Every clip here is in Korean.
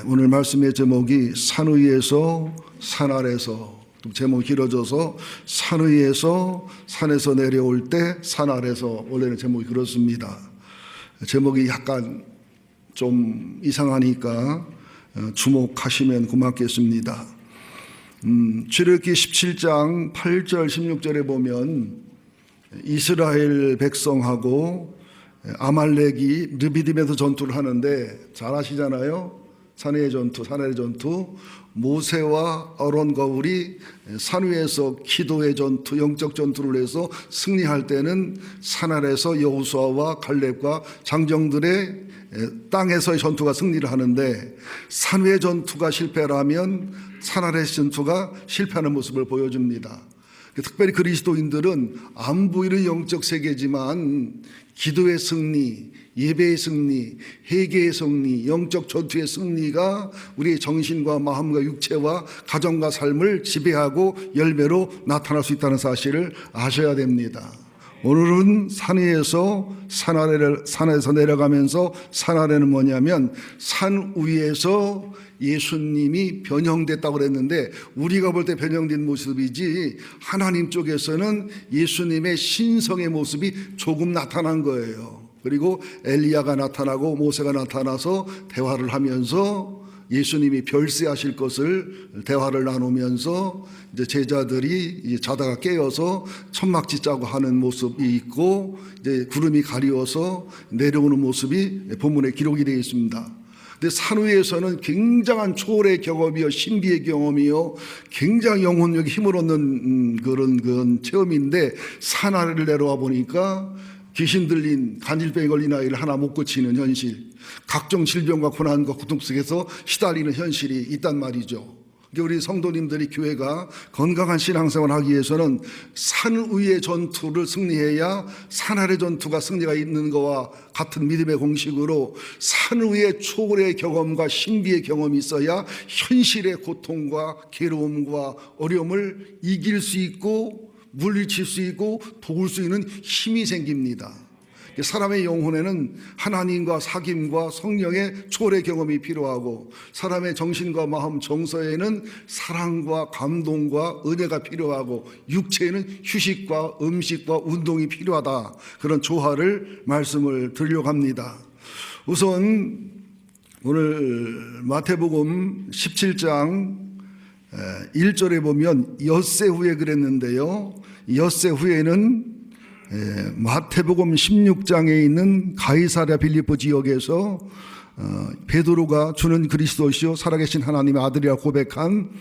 오늘 말씀의 제목이 산 위에서 산 아래서, 제목 길어져서 산 위에서 산에서 내려올 때 산 아래서, 원래는 제목이 그렇습니다. 제목이 약간 좀 이상하니까 주목하시면 고맙겠습니다. 출애굽기 17장 8절 16절에 보면 이스라엘 백성하고 아말렉이 르비딤에서 전투를 하는데, 잘 아시잖아요. 산의 전투, 산의 전투. 모세와 아론과 울이 산 위에서 기도의 전투, 영적 전투를 해서 승리할 때는 산 아래에서 여호수아와 갈렙과 장정들의 땅에서의 전투가 승리를 하는데, 산 위의 전투가 실패라면 산 아래의 전투가 실패하는 모습을 보여줍니다. 특별히 그리스도인들은 안 보이는 영적 세계지만 기도의 승리, 예배의 승리, 회개의 승리, 영적 전투의 승리가 우리의 정신과 마음과 육체와 가정과 삶을 지배하고 열매로 나타날 수 있다는 사실을 아셔야 됩니다. 오늘은 산 위에서 산에서 내려가면서 산 아래는 뭐냐면, 산 위에서 예수님이 변형됐다고 그랬는데, 우리가 볼 때 변형된 모습이지 하나님 쪽에서는 예수님의 신성의 모습이 조금 나타난 거예요. 그리고 엘리야가 나타나고 모세가 나타나서 대화를 하면서 예수님이 별세하실 것을 대화를 나누면서 이제 제자들이 이제 자다가 깨어서 천막지 짜고 하는 모습이 있고, 이제 구름이 가리워서 내려오는 모습이 본문에 기록이 되어 있습니다. 근데 산 위에서는 굉장한 초월의 경험이요, 신비의 경험이요, 굉장히 영혼력에 힘을 얻는 그런 체험인데, 산 아래를 내려와 보니까 귀신 들린 간질병에 걸린 아이를 하나 못 고치는 현실, 각종 질병과 고난과 고통 속에서 시달리는 현실이 있단 말이죠. 우리 성도님들이, 교회가 건강한 신앙생활을 하기 위해서는 산 위의 전투를 승리해야 산 아래 전투가 승리가 있는 것과 같은 믿음의 공식으로, 산 위의 초월의 경험과 신비의 경험이 있어야 현실의 고통과 괴로움과 어려움을 이길 수 있고 물리칠 수 있고 도울 수 있는 힘이 생깁니다. 사람의 영혼에는 하나님과 사귐과 성령의 초월의 경험이 필요하고, 사람의 정신과 마음 정서에는 사랑과 감동과 은혜가 필요하고, 육체에는 휴식과 음식과 운동이 필요하다. 그런 조화를 말씀을 드리려고 합니다. 우선 오늘 마태복음 17장 1절에 보면 엿새 후에 그랬는데요, 엿새 후에는 마태복음 16장에 있는 가이사랴 빌립보 지역에서 베드로가 주는 그리스도시요 살아계신 하나님의 아들이라 고백한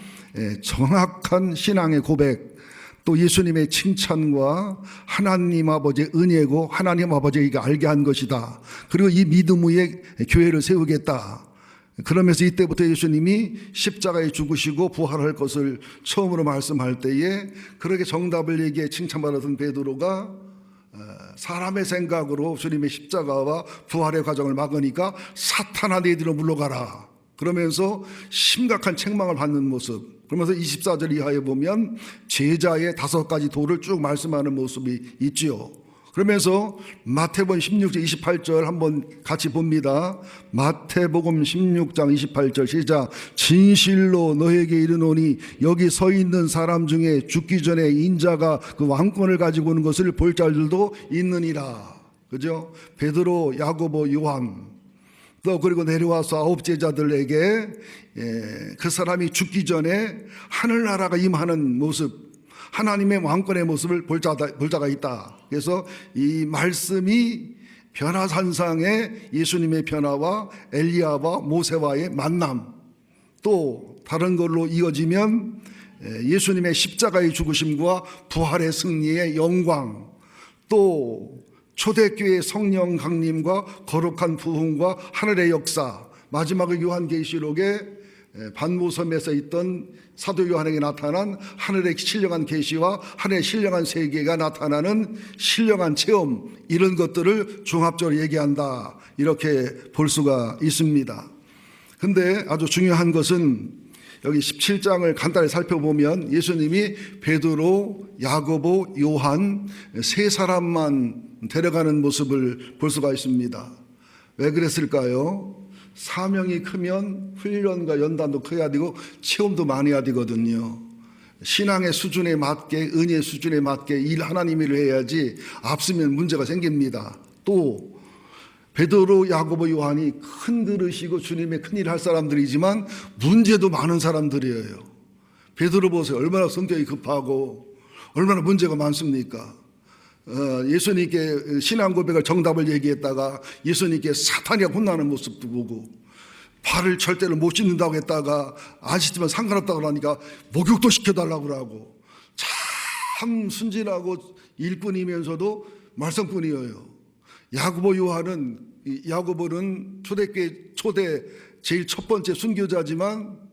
정확한 신앙의 고백, 또 예수님의 칭찬과 하나님 아버지의 은혜고 하나님 아버지에게 알게 한 것이다. 그리고 이 믿음 위에 교회를 세우겠다. 그러면서 이때부터 예수님이 십자가에 죽으시고 부활할 것을 처음으로 말씀할 때에, 그렇게 정답을 얘기해 칭찬받았던 베드로가 사람의 생각으로 주님의 십자가와 부활의 과정을 막으니까 사탄아 내 뒤로 물러가라 그러면서 심각한 책망을 받는 모습, 그러면서 24절 이하에 보면 제자의 5가지 도를 쭉 말씀하는 모습이 있지요. 그러면서 마태복음 16장 28절 한번 같이 봅니다. 마태복음 16장 28절 시작. 진실로 너에게 이르노니 여기 서 있는 사람 중에 죽기 전에 인자가 그 왕권을 가지고 오는 것을 볼 자들도 있느니라. 그죠? 베드로, 야고보, 요한, 또 그리고 내려와서 9 제자들에게 그 사람이 죽기 전에 하늘나라가 임하는 모습, 하나님의 왕권의 모습을 볼 자가 있다. 그래서 이 말씀이 변화산상의 예수님의 변화와 엘리야와 모세와의 만남, 또 다른 걸로 이어지면 예수님의 십자가의 죽으심과 부활의 승리의 영광, 또 초대교회의 성령 강림과 거룩한 부흥과 하늘의 역사, 마지막의 요한계시록에 반모섬에서 있던 사도 요한에게 나타난 하늘의 신령한 계시와 하늘의 신령한 세계가 나타나는 신령한 체험, 이런 것들을 종합적으로 얘기한다, 이렇게 볼 수가 있습니다. 근데 아주 중요한 것은 여기 17장을 간단히 살펴보면 예수님이 베드로, 야고보, 요한 3사람만 데려가는 모습을 볼 수가 있습니다. 왜 그랬을까요? 사명이 크면 훈련과 연단도 커야 되고 체험도 많이 해야 되거든요. 신앙의 수준에 맞게, 은혜의 수준에 맞게 일 하나님 일을 해야지 앞서면 문제가 생깁니다. 또 베드로, 야고보, 요한이 큰 그릇이고 주님의 큰 일을 할 사람들이지만 문제도 많은 사람들이에요. 베드로 보세요. 얼마나 성격이 급하고 얼마나 문제가 많습니까? 예수님께 신앙 고백을 정답을 얘기했다가 예수님께 사탄이가 혼나는 모습도 보고, 발을 절대로 못 씻는다고 했다가 안 씻으면 상관없다고 하니까 목욕도 시켜달라고 하고, 참 순진하고 일꾼이면서도 말썽꾼이에요. 야고보는 초대교회 초대 제일 첫 번째 순교자지만,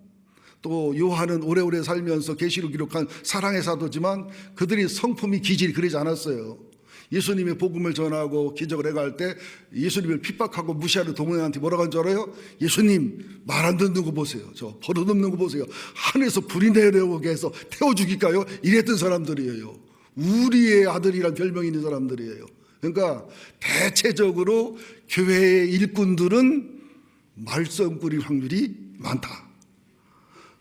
또 요한은 오래오래 살면서 계시록 기록한 사랑의 사도지만 그들이 성품이 기질이 그러지 않았어요. 예수님의 복음을 전하고 기적을 해갈 때 예수님을 핍박하고 무시하는 동료한테 뭐라고 한 줄 알아요? 예수님 말 안 듣는 거 보세요. 저 버릇없는 거 보세요. 하늘에서 불이 내려오게 해서 태워 죽일까요? 이랬던 사람들이에요. 우리의 아들이란 별명이 있는 사람들이에요. 그러니까 대체적으로 교회의 일꾼들은 말썽꾸릴 확률이 많다.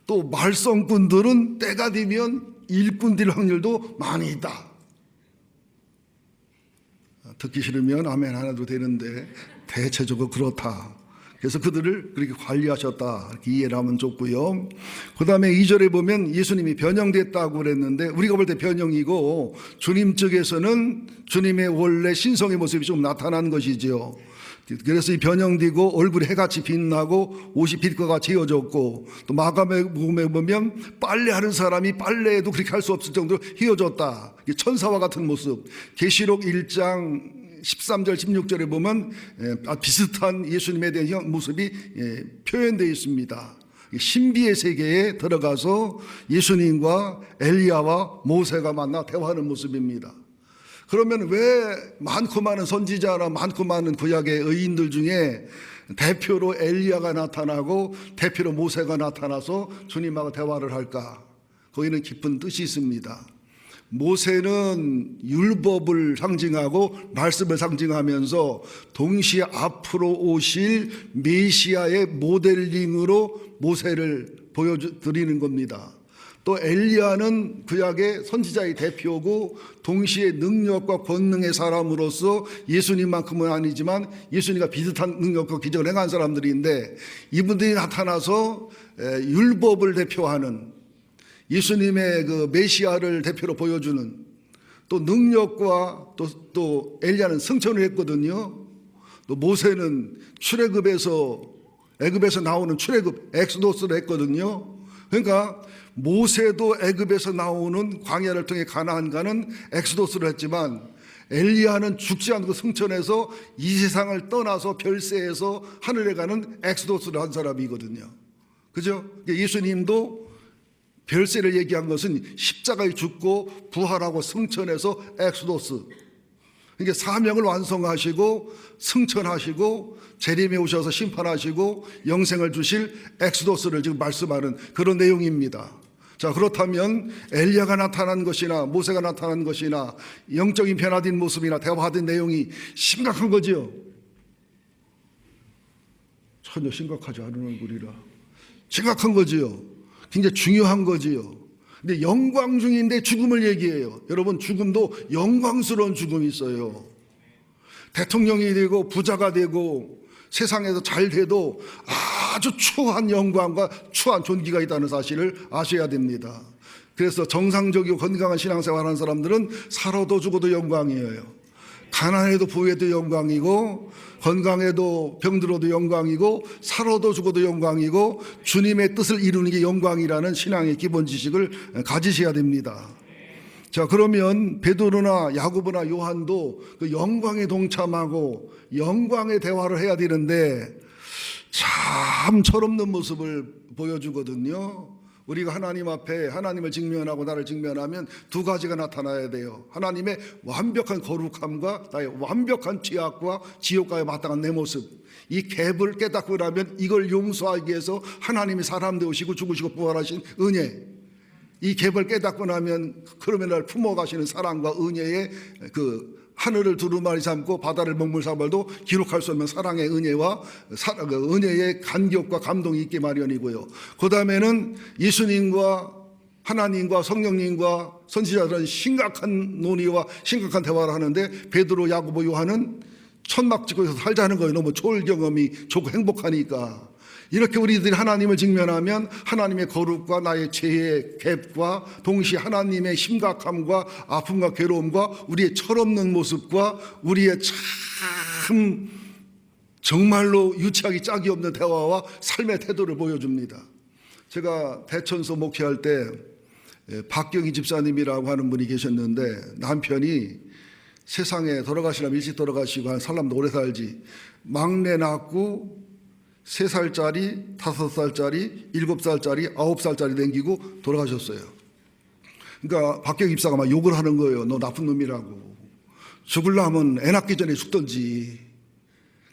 또 말썽꾼들은 때가 되면 일꾼 될 확률도 많이 있다. 듣기 싫으면 아멘 안 해도 되는데 대체적으로 그렇다. 그래서 그들을 그렇게 관리하셨다, 이렇게 이해를 하면 좋고요. 그 다음에 2절에 보면 예수님이 변형됐다고 그랬는데, 우리가 볼 때 변형이고 주님 측에서는 주님의 원래 신성의 모습이 좀 나타난 것이죠. 그래서 이 변형되고 얼굴이 해같이 빛나고 옷이 빛과 같이 휘어졌고, 또 마가복음에 보면 빨래하는 사람이 빨래에도 그렇게 할 수 없을 정도로 휘어졌다. 천사와 같은 모습. 계시록 1장 13절 16절에 보면 비슷한 예수님에 대한 모습이 표현되어 있습니다. 신비의 세계에 들어가서 예수님과 엘리야와 모세가 만나 대화하는 모습입니다. 그러면 왜 많고 많은 선지자나 많고 많은 구약의 의인들 중에 대표로 엘리야가 나타나고 대표로 모세가 나타나서 주님하고 대화를 할까? 거기는 깊은 뜻이 있습니다. 모세는 율법을 상징하고 말씀을 상징하면서 동시에 앞으로 오실 메시아의 모델링으로 모세를 보여드리는 겁니다. 또 엘리야는 구약의 선지자의 대표고 동시에 능력과 권능의 사람으로서 예수님만큼은 아니지만 예수님과 비슷한 능력과 기적을 행한 사람들인데, 이분들이 나타나서 율법을 대표하는 예수님의 그 메시아를 대표로 보여주는, 또 능력과 또 엘리야는 승천을 했거든요. 또 모세는 애굽에서 나오는 출애굽 엑소도스를 했거든요. 그러니까 모세도 애굽에서 나오는 광야를 통해 가나안 가는 엑소도스를 했지만, 엘리야는 죽지 않고 승천해서 이 세상을 떠나서 별세에서 하늘에 가는 엑소도스를 한 사람이거든요. 그죠? 예수님도 별세를 얘기한 것은 십자가에 죽고 부활하고 승천해서 엑소도스. 그러니까 사명을 완성하시고 승천하시고 재림에 오셔서 심판하시고 영생을 주실 엑소도스를 지금 말씀하는 그런 내용입니다. 자, 그렇다면 엘리야가 나타난 것이나 모세가 나타난 것이나 영적인 변화된 모습이나 대화된 내용이 심각한 거죠. 전혀 심각하지 않은 얼굴이라 심각한 거지요. 굉장히 중요한 거지요. 근데 영광 중인데 죽음을 얘기해요. 여러분, 죽음도 영광스러운 죽음이 있어요. 대통령이 되고 부자가 되고 세상에서 잘 돼도 아주 추한 영광과 추한 존귀가 있다는 사실을 아셔야 됩니다. 그래서 정상적이고 건강한 신앙생활하는 사람들은 살아도 죽어도 영광이에요. 가난해도 부해도 영광이고, 건강해도 병들어도 영광이고, 살아도 죽어도 영광이고, 주님의 뜻을 이루는 게 영광이라는 신앙의 기본 지식을 가지셔야 됩니다. 자, 그러면 베드로나 야고보나 요한도 그 영광에 동참하고 영광의 대화를 해야 되는데 참 철없는 모습을 보여주거든요. 우리가 하나님 앞에 하나님을 직면하고 나를 직면하면 두 가지가 나타나야 돼요. 하나님의 완벽한 거룩함과 나의 완벽한 죄악과 지옥과의 마땅한 내 모습. 이 갭을 깨닫고 나면 이걸 용서하기 위해서 하나님이 사람 되오시고 죽으시고 부활하신 은혜, 이 갭을 깨닫고 나면 그러면 날 품어가시는 사랑과 은혜의 그 하늘을 두루마리 삼고 바다를 먹물 삼아도 기록할 수 없는 사랑의 은혜와 은혜의 간격과 감동이 있기 마련이고요. 그 다음에는 예수님과 하나님과 성령님과 선지자들은 심각한 논의와 심각한 대화를 하는데 베드로, 야고보, 요한은 천막 찍고서 살자는 거예요. 너무 초월 경험이 좋고 행복하니까. 이렇게 우리들이 하나님을 직면하면 하나님의 거룩과 나의 죄의 갭과 동시에 하나님의 심각함과 아픔과 괴로움과 우리의 철없는 모습과 우리의 참 정말로 유치하기 짝이 없는 대화와 삶의 태도를 보여줍니다. 제가 대천소 목회할 때 박경희 집사님이라고 하는 분이 계셨는데 남편이 세상에 돌아가시려면 일찍 돌아가시고 한 살람도 오래 살지 막내 낳고 3살짜리, 5살짜리, 7살짜리, 9살짜리 남기고 돌아가셨어요. 그러니까 박경희 집사가 막 욕을 하는 거예요. 너 나쁜 놈이라고. 죽으려면 애 낳기 전에 죽던지,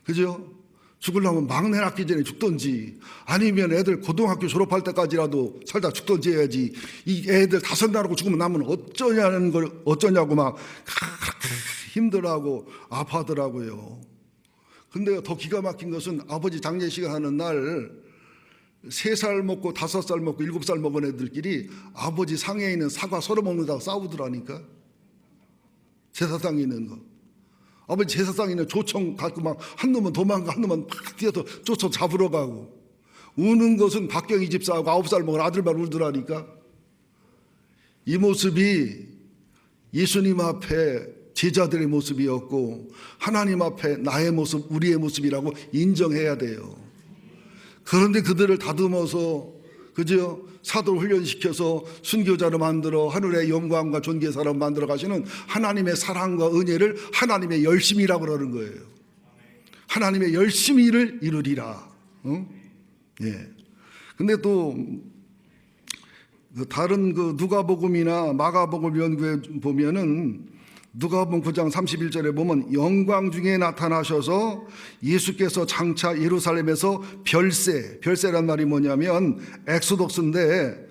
그죠? 죽으려면 막내 낳기 전에 죽던지, 아니면 애들 고등학교 졸업할 때까지라도 살다 죽던지 해야지. 이 애들 5 낳고 죽으면 남은 어쩌냐고 막 힘들어하고 아파하더라고요. 근데 더 기가 막힌 것은 아버지 장례식 하는 날 3살 먹고 5살 먹고 7살 먹은 애들끼리 아버지 상에 있는 사과 썰어 먹는다고 싸우더라니까. 제사상에 있는 거. 아버지 제사상에 있는 조청 갖고 막 한 놈은 도망가, 한 놈은 팍 뛰어서 쫓아 잡으러 가고. 우는 것은 박경희 집사하고 9살 먹은 아들만 울더라니까. 이 모습이 예수님 앞에 제자들의 모습이었고 하나님 앞에 나의 모습, 우리의 모습이라고 인정해야 돼요. 그런데 그들을 다듬어서, 그죠? 사도를 훈련시켜서 순교자로 만들어 하늘의 영광과 존귀의 사람 만들어 가시는 하나님의 사랑과 은혜를 하나님의 열심이라고 그러는 거예요. 하나님의 열심히를 이루리라. 예. 근데 또 다른 누가복음이나 마가복음 연구에 보면은 누가복음 9장 31절에 보면 영광 중에 나타나셔서 예수께서 장차 예루살렘에서 별세란 말이 뭐냐면 엑소덕스인데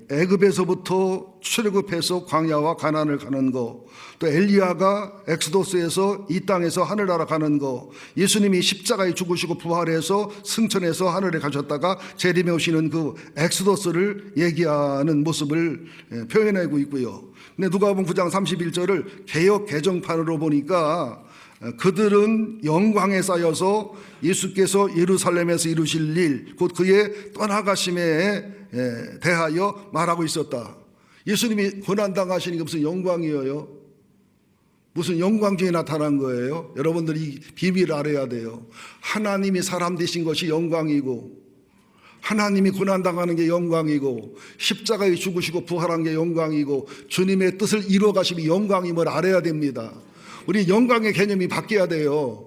애굽에서부터 출애굽해서 광야와 가나안을 가는 거, 또 엘리야가 엑소더스에서 이 땅에서 하늘나라 가는 거, 예수님이 십자가에 죽으시고 부활해서 승천해서 하늘에 가셨다가 재림해 오시는 그 엑소더스를 얘기하는 모습을 표현하고 있고요. 근데 누가복음 9장 31절을 개역 개정판으로 보니까 그들은 영광에 쌓여서 예수께서 예루살렘에서 이루실 일, 곧 그의 떠나가심에 대하여 말하고 있었다. 예수님이 고난당하시는 게 무슨 영광이에요? 무슨 영광 중에 나타난 거예요? 여러분들이 이 비밀을 알아야 돼요. 하나님이 사람 되신 것이 영광이고, 하나님이 고난당하는 게 영광이고, 십자가에 죽으시고 부활한 게 영광이고, 주님의 뜻을 이루어 가심이 영광임을 알아야 됩니다. 우리 영광의 개념이 바뀌어야 돼요.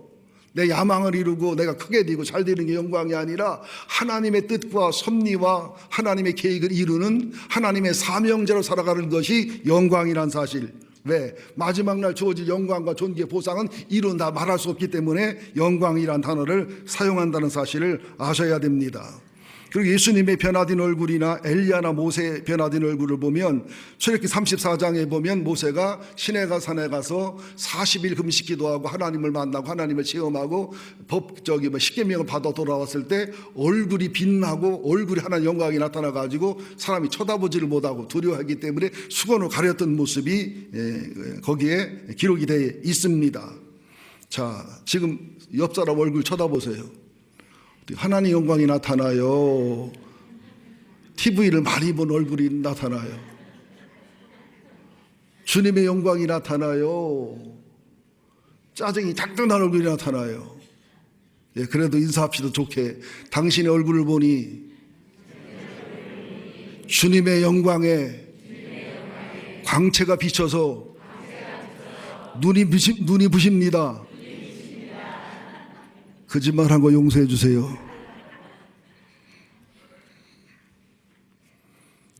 내 야망을 이루고 내가 크게 되고 잘 되는 게 영광이 아니라 하나님의 뜻과 섭리와 하나님의 계획을 이루는 하나님의 사명자로 살아가는 것이 영광이란 사실. 왜? 마지막 날 주어질 영광과 존귀의 보상은 이룬다 말할 수 없기 때문에 영광이란 단어를 사용한다는 사실을 아셔야 됩니다. 그리고 예수님의 변화된 얼굴이나 엘리야나 모세의 변화된 얼굴을 보면 출애굽기 34장에 보면 모세가 시내가 산에 가서 40일 금식 기도하고 하나님을 만나고 하나님을 체험하고 십계명을 받아 돌아왔을 때 얼굴이 빛나고 얼굴이 하나님 영광이 나타나 가지고 사람이 쳐다보지를 못하고 두려워하기 때문에 수건을 가렸던 모습이 거기에 기록이 되어 있습니다. 자, 지금 옆 사람 얼굴 쳐다보세요. 하나님 영광이 나타나요? TV를 많이 본 얼굴이 나타나요? 주님의 영광이 나타나요? 짜증이 작정 난 얼굴이 나타나요? 예, 그래도 인사합시다. 좋게. 당신의 얼굴을 보니 주님의 영광에 광채가 비쳐서 눈이 부십니다. 거짓말한 거 용서해 주세요.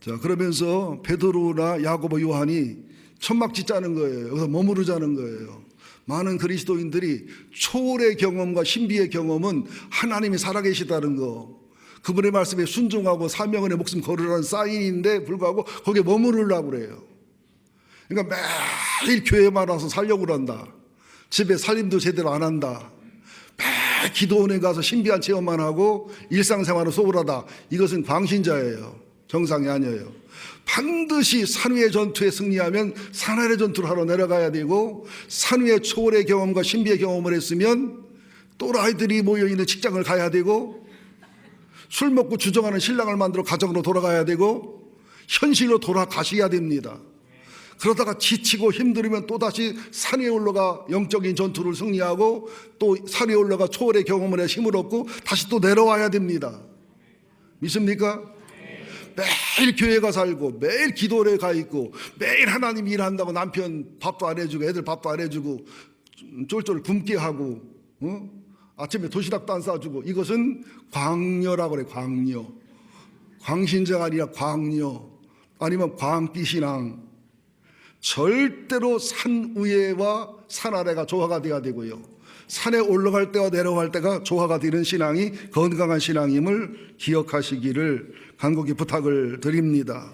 자, 그러면서 베드로나 야고보, 요한이 천막 짓자는 거예요. 여기서 머무르자는 거예요. 많은 그리스도인들이 초월의 경험과 신비의 경험은 하나님이 살아계시다는 거, 그분의 말씀에 순종하고 사명의 목숨 걸으라는 사인인데 불구하고 거기에 머무르려고 그래요. 그러니까 매일 교회만 와서 살려고 그런다. 집에 살림도 제대로 안 한다. 매일 기도원에 가서 신비한 체험만 하고 일상생활을 소홀하다. 이것은 광신자예요. 정상이 아니에요. 반드시 산 위의 전투에 승리하면 산 아래 전투를 하러 내려가야 되고, 산 위의 초월의 경험과 신비의 경험을 했으면 또라이들이 모여있는 직장을 가야 되고, 술 먹고 주정하는 신랑을 만들어 가정으로 돌아가야 되고, 현실로 돌아가셔야 됩니다. 그러다가 지치고 힘들으면 또다시 산 위에 올라가 영적인 전투를 승리하고, 또 산 위에 올라가 초월의 경험을 해 힘을 얻고 다시 또 내려와야 됩니다. 믿습니까? 매일 교회가 살고 매일 기도에 가 있고 매일 하나님 일한다고 남편 밥도 안 해주고 애들 밥도 안 해주고 쫄쫄 굶게 하고 아침에 도시락도 안 싸주고, 이것은 광녀라고 그래. 광녀. 광신자가 아니라 광녀, 아니면 광기신앙. 절대로 산 위에와 산 아래가 조화가 돼야 되고요, 산에 올라갈 때와 내려갈 때가 조화가 되는 신앙이 건강한 신앙임을 기억하시기를 간곡히 부탁을 드립니다.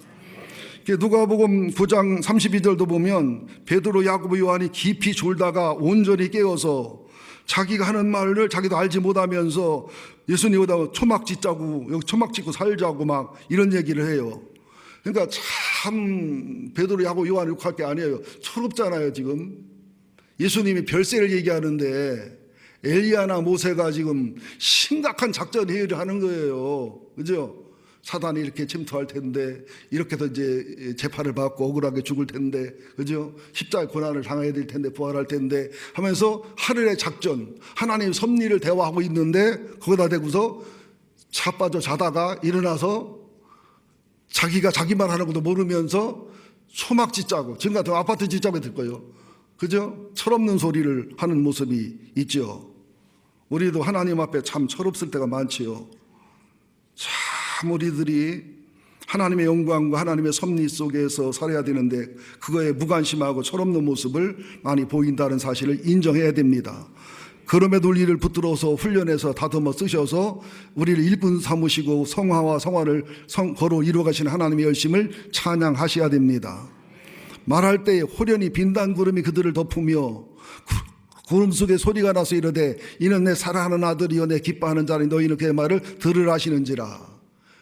누가복음 9장 32절도 보면 베드로, 야고보, 요한이 깊이 졸다가 온전히 깨어서 자기가 하는 말을 자기도 알지 못하면서 예수님보다 초막 짓자고, 여기 초막 짓고 살자고 막 이런 얘기를 해요. 그러니까 참 베드로, 야고보, 요한 욕할 게 아니에요. 철없잖아요. 지금 예수님이 별세를 얘기하는데 엘리야나 모세가 지금 심각한 작전 회의를 하는 거예요. 그죠? 사단이 이렇게 침투할 텐데, 이렇게 해서 이제 재판을 받고 억울하게 죽을 텐데, 그죠? 십자가의 고난을 당해야 될 텐데, 부활할 텐데 하면서 하늘의 작전, 하나님 섭리를 대화하고 있는데, 거기다 대고서 자빠져 자다가 일어나서 자기가 자기 말 하는 것도 모르면서 소막 짓자고, 지금 같은 아파트 짓자고 될 거예요. 그죠? 철없는 소리를 하는 모습이 있죠. 우리도 하나님 앞에 참 철없을 때가 많지요. 참 우리들이 하나님의 영광과 하나님의 섭리 속에서 살아야 되는데, 그거에 무관심하고 철없는 모습을 많이 보인다는 사실을 인정해야 됩니다. 그럼의 논리를 붙들어서 훈련해서 다듬어 쓰셔서 우리를 일꾼 삼으시고 성화와 성화를 거로 이루어가시는 하나님의 열심을 찬양하셔야 됩니다. 말할 때에 호련히 빈단 구름이 그들을 덮으며 구름 속에 소리가 나서 이르되 이는 내 사랑하는 아들이여 내 기뻐하는 자니 너희는 그의 말을 들으라 하시는지라.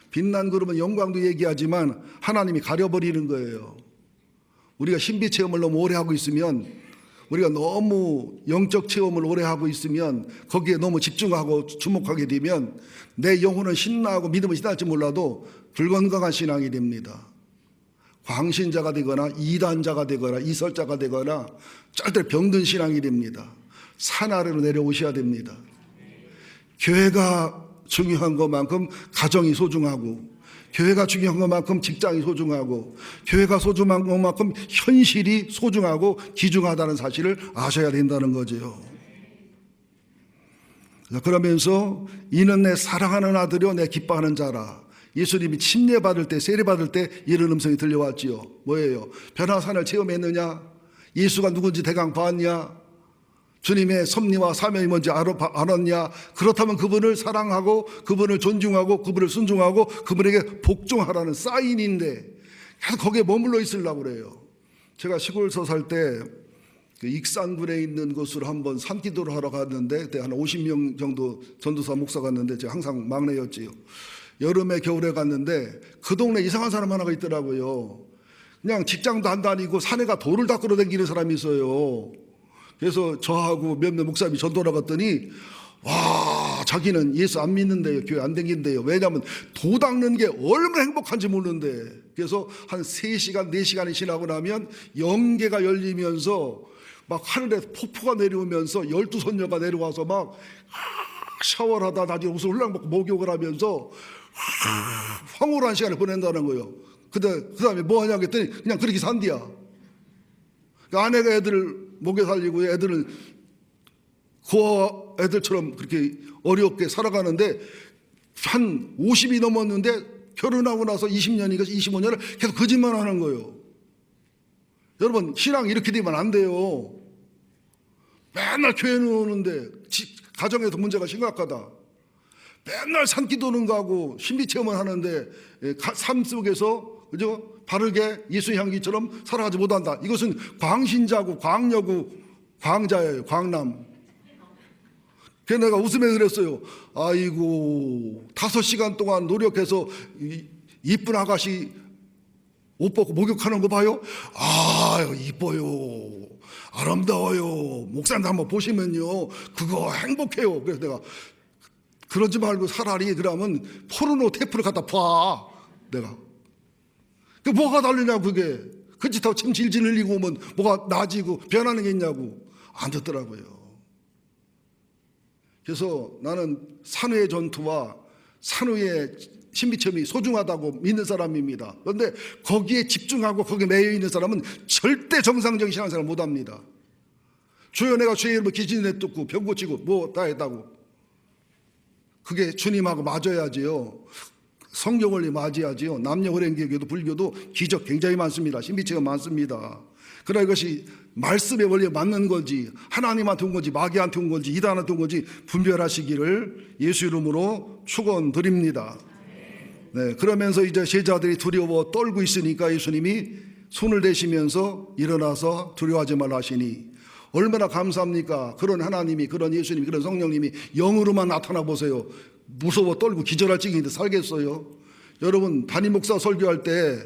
빛난 구름은 영광도 얘기하지만 하나님이 가려버리는 거예요. 우리가 신비 체험을 너무 오래 하고 있으면, 우리가 너무 영적 체험을 오래 하고 있으면, 거기에 너무 집중하고 주목하게 되면 내 영혼은 신나고 믿음은 신날지 몰라도 불건강한 신앙이 됩니다. 광신자가 되거나 이단자가 되거나 이설자가 되거나 절대 병든 신앙이 됩니다. 산 아래로 내려오셔야 됩니다. 교회가 중요한 것만큼 가정이 소중하고, 교회가 중요한 것만큼 직장이 소중하고, 교회가 소중한 것만큼 현실이 소중하고 귀중하다는 사실을 아셔야 된다는 거죠. 그러면서 이는 내 사랑하는 아들이요 내 기뻐하는 자라. 예수님이 침례받을 때, 세례받을 때 이런 음성이 들려왔지요. 뭐예요? 변화산을 체험했느냐? 예수가 누군지 대강 봤냐? 주님의 섭리와 사명이 뭔지 알았냐? 그렇다면 그분을 사랑하고 그분을 존중하고 그분을 순종하고 그분에게 복종하라는 사인인데 계속 거기에 머물러 있으려고 그래요. 제가 시골서 살 때 그 익산군에 있는 곳으로 한번 산기도를 하러 갔는데, 그때 한 50명 정도 전도사 목사 갔는데 제가 항상 막내였지요. 여름에 겨울에 갔는데 그 동네 이상한 사람 하나가 있더라고요. 그냥 직장도 안 다니고 산에가 돌을 닦으러 다니는 사람이 있어요. 그래서 저하고 몇몇 목사님이 전도를 갔더니, 와, 자기는 예수 안 믿는데요, 교회 안 다닌대요. 왜냐하면 도 닦는 게 얼마나 행복한지 모르는데. 그래서 한 3시간 4시간이 지나고 나면 영계가 열리면서 막 하늘에 폭포가 내려오면서 12손녀가 내려와서 막 샤워를 하다 나중에 옷을 훌랑 벗고 목욕을 하면서 황홀한 시간을 보낸다는 거예요. 그 다음에 뭐 하냐고 했더니 그냥 그렇게 산디야. 그러니까 아내가 애들을 먹여 살리고 애들은 고아 애들처럼 그렇게 어렵게 살아가는데, 한 50이 넘었는데 결혼하고 나서 20년인가 25년을 계속 거짓말 하는 거예요. 여러분, 신앙이 이렇게 되면 안 돼요. 맨날 교회는 오는데 가정에서 문제가 심각하다. 맨날 산기도는 가고 신비체험을 하는데 삶 속에서 그죠? 바르게 예수 향기처럼 살아가지 못한다. 이것은 광신자고 광녀고 광자예요. 광남. 그래서 내가 웃으면서 그랬어요. 아이고 5시간 동안 노력해서 이쁜 아가씨 옷 벗고 목욕하는 거 봐요. 아 이뻐요. 아름다워요. 목사님도 한번 보시면요. 그거 행복해요. 그래서 내가 그러지 말고 차라리 그러면 포르노 테이프를 갖다 봐. 내가. 그 뭐가 다르냐고 그게. 그 짓하고 침 질질 흘리고 오면 뭐가 나아지고 변하는 게 있냐고. 안 듣더라고요. 그래서 나는 산후의 전투와 산후의 신비체험이 소중하다고 믿는 사람입니다. 그런데 거기에 집중하고 거기에 매여 있는 사람은 절대 정상적인 신앙생활을 못합니다. 주여 내가 주의 이름으로 귀신 내쫓고 병 고치고 뭐 다 했다고. 그게 주님하고 맞아야지요. 성경 원리 맞아야지요. 남녀 호랭개교도 불교도 기적 굉장히 많습니다. 신비체가 많습니다. 그러나 이것이 말씀의 원리에 맞는 건지 하나님한테 온 건지 마귀한테 온 건지 이단한테 온 건지 분별하시기를 예수 이름으로 축원드립니다. 네, 그러면서 이제 제자들이 두려워 떨고 있으니까 예수님이 손을 대시면서 일어나서 두려워하지 말라 하시니 얼마나 감사합니까? 그런 하나님이, 그런 예수님이, 그런 성령님이 영으로만 나타나 보세요. 무서워 떨고 기절할 찌기인데 살겠어요? 여러분 담임 목사 설교할 때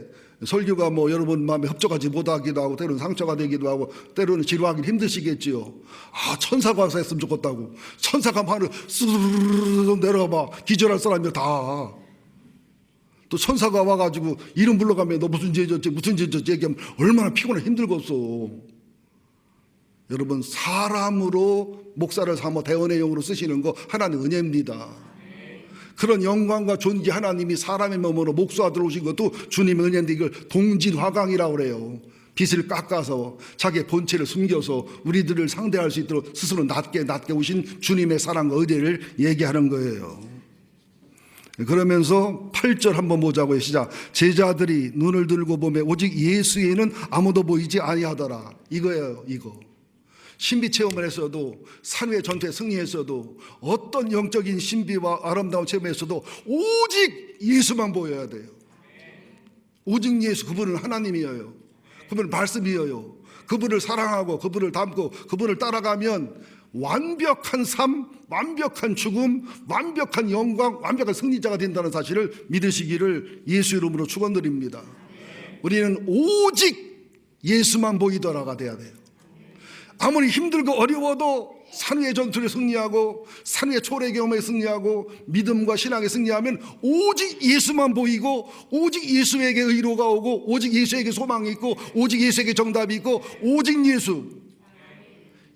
설교가 뭐 여러분 마음에 협조하지 못하기도 하고 때로는 상처가 되기도 하고 때로는 지루하기 힘드시겠지요. 아 천사가 와서 했으면 좋겠다고. 천사가 하늘 쑥 내려가 봐. 기절할 사람이 다. 또 천사가 와가지고 이름 불러가면 너 무슨 죄 졌지 무슨 죄 졌지 얘기하면 얼마나 피곤해 힘들겠어. 여러분 사람으로 목사를 삼아 대원의 영으로 쓰시는 거 하나님 은혜입니다. 그런 영광과 존귀 하나님이 사람의 몸으로 목수아 들어오신 것도 주님의 은혜인데 이걸 동진화강이라고 그래요. 빛을 깎아서 자기의 본체를 숨겨서 우리들을 상대할 수 있도록 스스로 낮게 오신 주님의 사랑과 의뢰를 얘기하는 거예요. 그러면서 8절 한번 보자고요. 시작. 제자들이 눈을 들고 보매 오직 예수에는 아무도 보이지 아니하더라. 이거예요. 이거. 신비 체험을 했어도 산후의 전투에 승리했어도 어떤 영적인 신비와 아름다운 체험했어도 오직 예수만 보여야 돼요. 오직 예수. 그분은 하나님이에요. 그분은 말씀이에요. 그분을 사랑하고 그분을 닮고 그분을 따라가면 완벽한 삶, 완벽한 죽음, 완벽한 영광, 완벽한 승리자가 된다는 사실을 믿으시기를 예수 이름으로 축원드립니다. 우리는 오직 예수만 보이더라가 돼야 돼요. 아무리 힘들고 어려워도 산후의 전투를 승리하고 산후의 초래 경험에 승리하고 믿음과 신앙에 승리하면 오직 예수만 보이고 오직 예수에게 의로가 오고 오직 예수에게 소망이 있고 오직 예수에게 정답이 있고 오직 예수.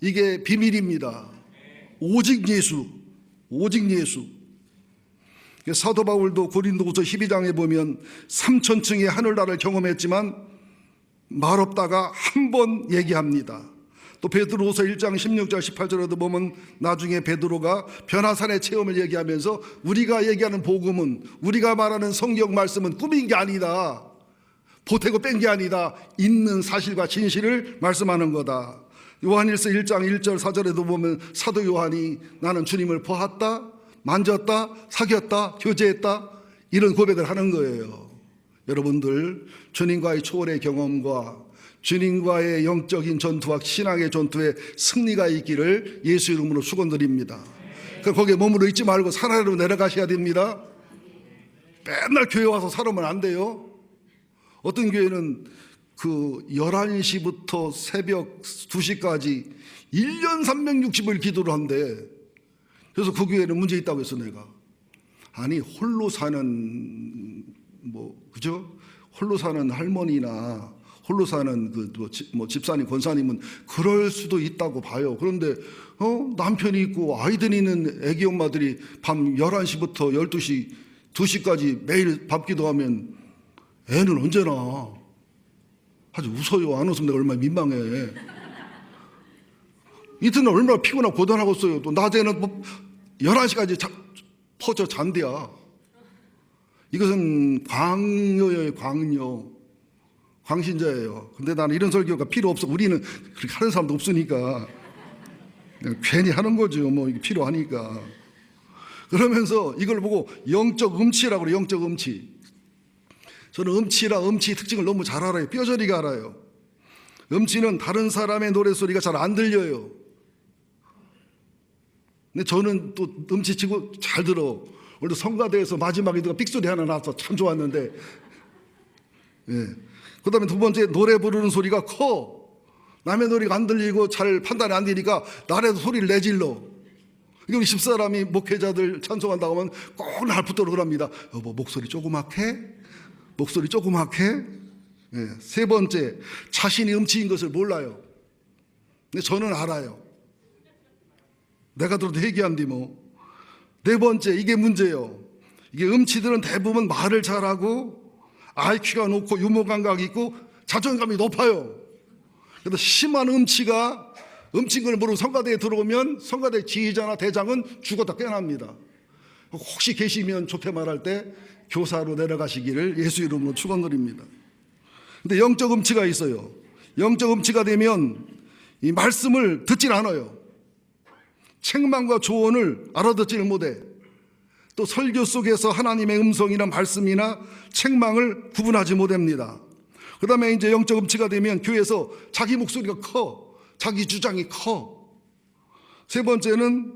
이게 비밀입니다. 오직 예수. 오직 예수. 사도 바울도 고린도후서 12장에 보면 3000층의 하늘나라를 경험했지만 말없다가 한 번 얘기합니다. 또 베드로후서 1장 16절 18절에도 보면 나중에 베드로가 변화산의 체험을 얘기하면서 우리가 얘기하는 복음은 우리가 말하는 성경 말씀은 꾸민 게 아니다. 보태고 뺀 게 아니다. 있는 사실과 진실을 말씀하는 거다. 요한일서 1장 1절 4절에도 보면 사도 요한이 나는 주님을 보았다, 만졌다, 사귀었다, 교제했다 이런 고백을 하는 거예요. 여러분들 주님과의 초월의 경험과 주님과의 영적인 전투와 신앙의 전투에 승리가 있기를 예수 이름으로 축원드립니다. 거기에 머물러 있지 말고 산 아래로 내려가셔야 됩니다. 맨날 교회 와서 살으면 안 돼요. 어떤 교회는 그 11시부터 새벽 2시까지 1년 360일 기도를 한대. 그래서 그 교회는 문제 있다고 했어 내가. 아니 홀로 사는 그죠? 홀로 사는 할머니나 홀로 사는 집사님, 권사님은 그럴 수도 있다고 봐요. 그런데 남편이 있고 아이들이 있는 애기 엄마들이 밤 11시부터 12시, 2시까지 매일 밥 기도하면 애는 언제나 아주 웃어요. 안 웃으면 내가 얼마나 민망해. 이튿날 얼마나 피곤하고 고단하겠어요. 또 낮에는 11시까지 퍼져 잔대야. 이것은 광녀예요. 광녀. 광신자예요. 근데 나는 이런 설교가 필요 없어. 우리는 그렇게 하는 사람도 없으니까 괜히 하는 거죠. 이게 필요하니까. 그러면서 이걸 보고 영적 음치라고 그래요. 영적 음치. 저는 음치의 특징을 너무 잘 알아요. 뼈저리게 알아요. 음치는 다른 사람의 노래소리가 잘 안 들려요. 근데 저는 또 음치치고 잘 들어. 오늘도 성가대에서 마지막에 누가 삑소리 하나 나와서 참 좋았는데, 예. 그 다음에 두 번째, 노래 부르는 소리가 커. 남의 노래가 안 들리고 잘 판단이 안 되니까 나라도 소리를 내질러. 우리 집사람이 목회자들 찬송한다고 하면 꼭 날 붙들어 그럽니다. 여보, 목소리 조그맣게? 목소리 조그맣게? 예. 세 번째, 자신이 음치인 것을 몰라요. 근데 저는 알아요. 내가 들어도 회개한디 뭐. 네 번째, 이게 문제예요. 이게 음치들은 대부분 말을 잘하고 IQ가 높고 유머 감각이 있고 자존감이 높아요. 그래서 심한 음치가 음치인 걸 모르고 성가대에 들어오면 성가대 지휘자나 대장은 죽었다 깨어납니다. 혹시 계시면 좋게 말할 때 교사로 내려가시기를 예수 이름으로 축원드립니다. 근데 영적 음치가 있어요. 영적 음치가 되면 이 말씀을 듣질 않아요. 책망과 조언을 알아듣지를 못해. 또 설교 속에서 하나님의 음성이나 말씀이나 책망을 구분하지 못합니다. 그 다음에 이제 영적 음치가 되면 교회에서 자기 목소리가 커. 자기 주장이 커. 세 번째는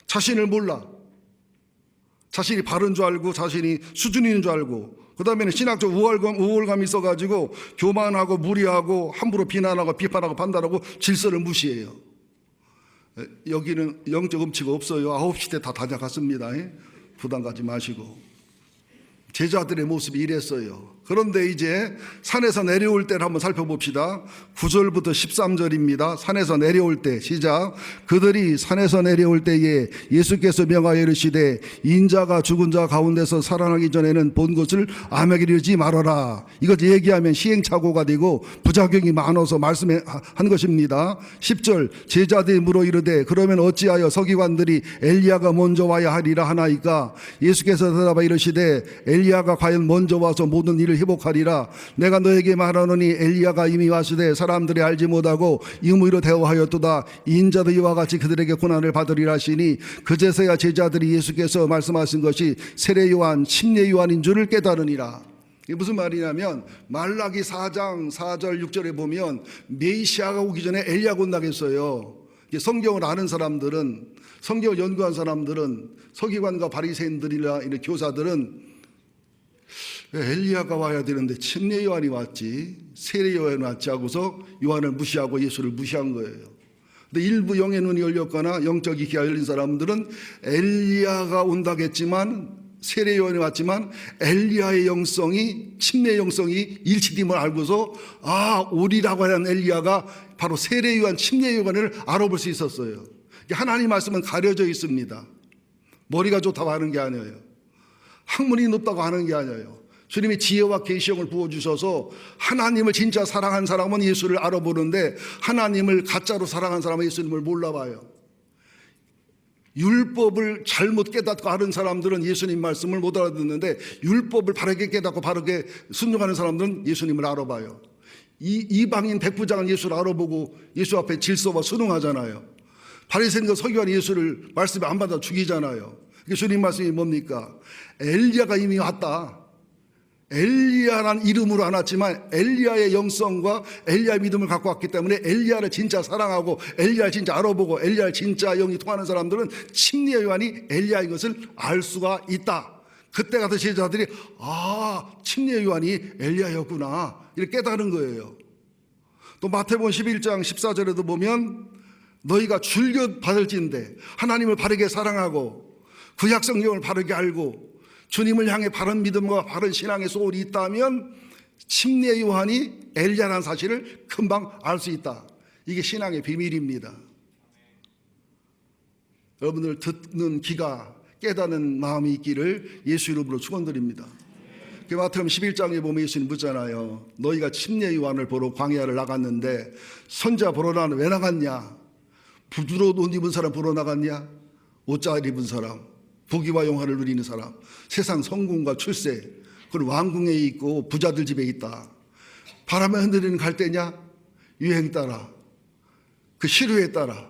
자신을 몰라. 자신이 바른 줄 알고 자신이 수준인 줄 알고, 그 다음에는 신학적 우월감이 있어가지고 교만하고 무리하고 함부로 비난하고 비판하고 판단하고 질서를 무시해요. 여기는 영적 음치가 없어요. 9시 때 다 다녀갔습니다. 부담 갖지 마시고. 제자들의 모습이 이랬어요. 그런데 이제 산에서 내려올 때를 한번 살펴봅시다. 9절부터 13절입니다. 산에서 내려올 때 시작. 그들이 산에서 내려올 때에 예수께서 명하여 이르시되 인자가 죽은 자 가운데서 살아나기 전에는 본 것을 암에게 이르지 말아라. 이것 얘기하면 시행착오가 되고 부작용이 많아서 말씀한 것입니다. 10절 제자들이 물어 이르되 그러면 어찌하여 서기관들이 엘리야가 먼저 와야 하리라 하나이까. 예수께서 대답하여 이르시되 엘리야가 과연 먼저 와서 모든 일을 회복하리라. 내가 너에게 말하노니 엘리야가 이미 왔으되 사람들이 알지 못하고 임의로 대우하였도다. 인자도 이와 같이 그들에게 고난을 받으리라 하시니 그제서야 제자들이 예수께서 말씀하신 것이 세례 요한 침례 요한인 줄을 깨달으니라. 이게 무슨 말이냐면 말라기 4장 4절 6절에 보면 메시아가 오기 전에 엘리야가 온다겠어요. 성경을 아는 사람들은, 성경을 연구한 사람들은, 서기관과 바리새인들이나 이런 교사들은 엘리야가 와야 되는데 침례 요한이 왔지, 세례 요한이 왔지 하고서 요한을 무시하고 예수를 무시한 거예요. 근데 일부 영의 눈이 열렸거나 영적 귀가 열린 사람들은 엘리야가 온다겠지만, 세례 요한이 왔지만 엘리야의 영성이, 침례 영성이 일치됨을 알고서 오리라고 하는 엘리야가 바로 세례 요한, 침례 요한을 알아볼 수 있었어요. 하나님 말씀은 가려져 있습니다. 머리가 좋다고 하는 게 아니에요. 학문이 높다고 하는 게 아니에요. 주님이 지혜와 계시형을 부어주셔서 하나님을 진짜 사랑한 사람은 예수를 알아보는데 하나님을 가짜로 사랑한 사람은 예수님을 몰라봐요. 율법을 잘못 깨닫고 아는 사람들은 예수님 말씀을 못 알아듣는데 율법을 바르게 깨닫고 바르게 순종하는 사람들은 예수님을 알아봐요. 이방인 백부장은 예수를 알아보고 예수 앞에 질서와 순응하잖아요. 바리새인과 서기관이 예수를 말씀에 안 받아 죽이잖아요. 주님 말씀이 뭡니까? 엘리야가 이미 왔다. 엘리야란 이름으로 안 왔지만 엘리야의 영성과 엘리야의 믿음을 갖고 왔기 때문에 엘리야를 진짜 사랑하고 엘리야를 진짜 알아보고 엘리야를 진짜 영이 통하는 사람들은 침례 요한이 엘리야인 것을 알 수가 있다. 그때 가서 제자들이 침례 요한이 엘리야였구나 이렇게 깨달은 거예요. 또 마태복음 11장 14절에도 보면 너희가 줄겨 받을진대 하나님을 바르게 사랑하고 구약 성경을 바르게 알고 주님을 향해 바른 믿음과 바른 신앙의 소울이 있다면 침례 요한이 엘리야라는 사실을 금방 알 수 있다. 이게 신앙의 비밀입니다. 여러분들 듣는 귀가 깨닫는 마음이 있기를 예수 이름으로 축원드립니다. 마태복음 11장에 보면 예수님 묻잖아요. 너희가 침례 요한을 보러 광야를 나갔는데 선지자 보러 나는 왜 나갔냐? 부드러운 옷 입은 사람 보러 나갔냐? 옷 잘 입은 사람, 부귀와 영화를 누리는 사람, 세상 성공과 출세, 그리고 왕궁에 있고 부자들 집에 있다. 바람에 흔들리는 갈대냐? 유행 따라, 그 시류에 따라,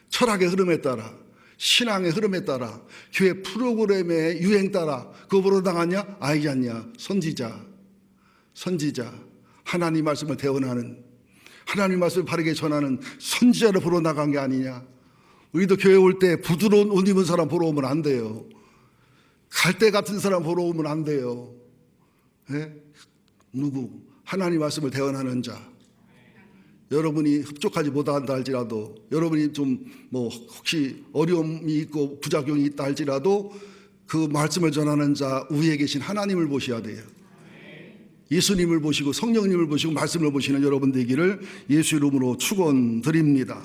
철학의 흐름에 따라, 신앙의 흐름에 따라, 교회 프로그램의 유행 따라 그거 보러 나갔냐? 아니지 않냐? 선지자. 선지자, 하나님 말씀을 대언하는, 하나님 말씀을 바르게 전하는 선지자를 보러 나간 게 아니냐. 우리도 교회 올 때 부드러운 옷 입은 사람 보러 오면 안 돼요. 갈대 같은 사람 보러 오면 안 돼요. 네? 누구? 하나님 말씀을 대언하는 자. 여러분이 흡족하지 못한다 할지라도, 여러분이 좀 혹시 어려움이 있고 부작용이 있다 할지라도 그 말씀을 전하는 자 위에 계신 하나님을 보셔야 돼요. 예수님을 보시고 성령님을 보시고 말씀을 보시는 여러분 되기를 예수 이름으로 축원드립니다.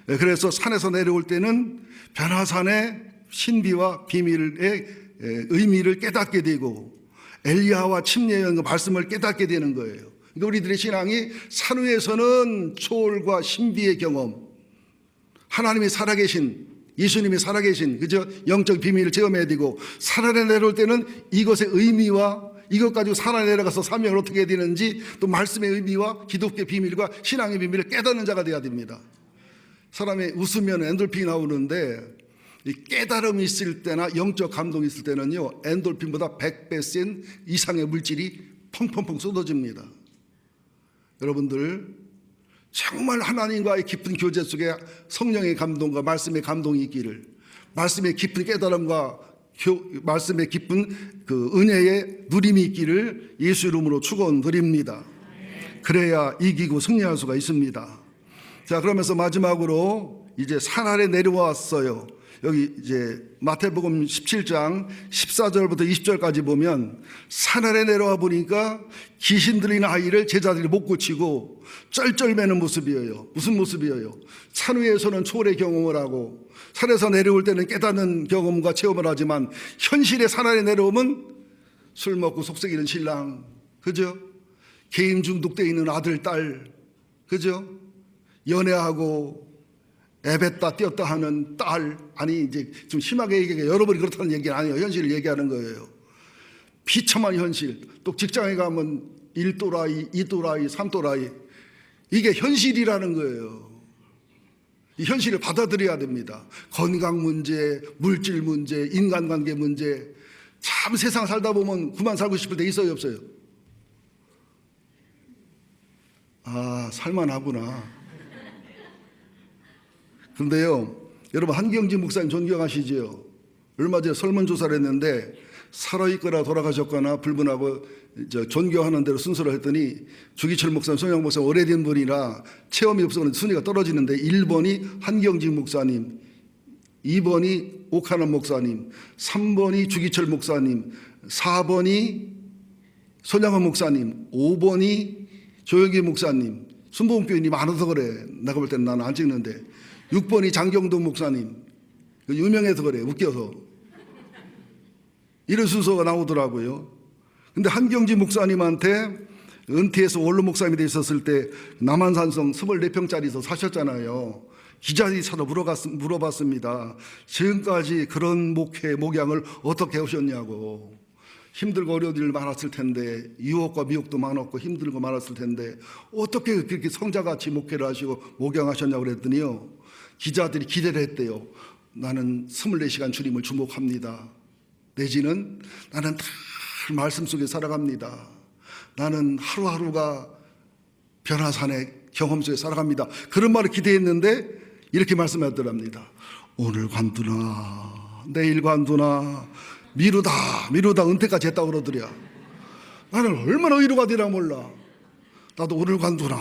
그래서 산에서 내려올 때는 변화산의 신비와 비밀의 의미를 깨닫게 되고 엘리야와 침례의 말씀을 깨닫게 되는 거예요. 그러니까 우리들의 신앙이 산 위에서는 초월과 신비의 경험, 하나님이 살아계신, 예수님이 살아계신 그저 영적 비밀을 체험해야 되고, 산 아래 내려올 때는 이것의 의미와 이것 가지고 산 아래 내려가서 사명을 어떻게 해야 되는지, 또 말씀의 의미와 기독교의 비밀과 신앙의 비밀을 깨닫는 자가 되어야 됩니다. 사람이 웃으면 엔돌핀이 나오는데 이 깨달음이 있을 때나 영적 감동이 있을 때는요, 엔돌핀보다 100배 센 이상의 물질이 펑펑펑 쏟아집니다. 여러분들 정말 하나님과의 깊은 교제 속에 성령의 감동과 말씀의 감동이 있기를, 말씀의 깊은 깨달음과 말씀의 깊은 그 은혜의 누림이 있기를 예수 이름으로 축원드립니다. 그래야 이기고 승리할 수가 있습니다. 자, 그러면서 마지막으로 이제 산 아래 내려왔어요. 여기 이제 마태복음 17장 14절부터 20절까지 보면 산 아래 내려와 보니까 귀신 들린 아이를 제자들이 못 고치고 쩔쩔매는 모습이에요. 무슨 모습이에요? 산 위에서는 초월의 경험을 하고 산에서 내려올 때는 깨닫는 경험과 체험을 하지만 현실의 산 아래 내려오면 술 먹고 속썩이는 신랑, 그죠? 게임 중독되어 있는 아들, 딸, 그죠? 연애하고 애뱉다 뛰었다 하는 딸, 아니 이제 좀 심하게 얘기해, 여러분이 그렇다는 얘기는 아니에요. 현실을 얘기하는 거예요. 비참한 현실. 또 직장에 가면 1또라이, 2또라이, 3또라이, 이게 현실이라는 거예요. 이 현실을 받아들여야 됩니다. 건강 문제, 물질 문제, 인간관계 문제. 참 세상 살다 보면 그만 살고 싶을 때 있어요, 없어요? 아, 살만하구나. 근데요, 여러분 한경직 목사님 존경하시지요? 얼마 전에 설문조사를 했는데 살아있거나 돌아가셨거나 불문하고 존경하는 대로 순서를 했더니 주기철 목사님, 송영 목사님 오래된 분이라 체험이 없어서 순위가 떨어지는데 1번이 한경직 목사님, 2번이 옥하는 목사님, 3번이 주기철 목사님, 4번이 손양원 목사님, 5번이 조영기 목사님, 순복음교인이 많아서 그래. 내가 볼 때는 나는 안 찍는데 6번이 장경동 목사님, 유명해서 그래, 웃겨서. 이런 순서가 나오더라고요. 근데 한경지 목사님한테 은퇴해서 원로 목사님이 돼 있었을 때 남한산성 24평짜리에서 사셨잖아요. 기자들이 찾아 물어봤습니다. 지금까지 그런 목양을 어떻게 하셨냐고. 힘들고 어려운 일 많았을 텐데, 유혹과 미혹도 많았고 힘들고 많았을 텐데 어떻게 그렇게 성자같이 목회를 하시고 목양하셨냐고 그랬더니요, 기자들이 기대를 했대요. 나는 24시간 주님을 주목합니다. 내지는 나는 다 말씀 속에 살아갑니다. 나는 하루하루가 변화산의 경험 속에 살아갑니다. 그런 말을 기대했는데 이렇게 말씀하더랍니다. 오늘 관두나 내일 관두나 미루다 은퇴까지 했다고 그러더랴. 나는 얼마나 위로가 되나 몰라. 나도 오늘 관두나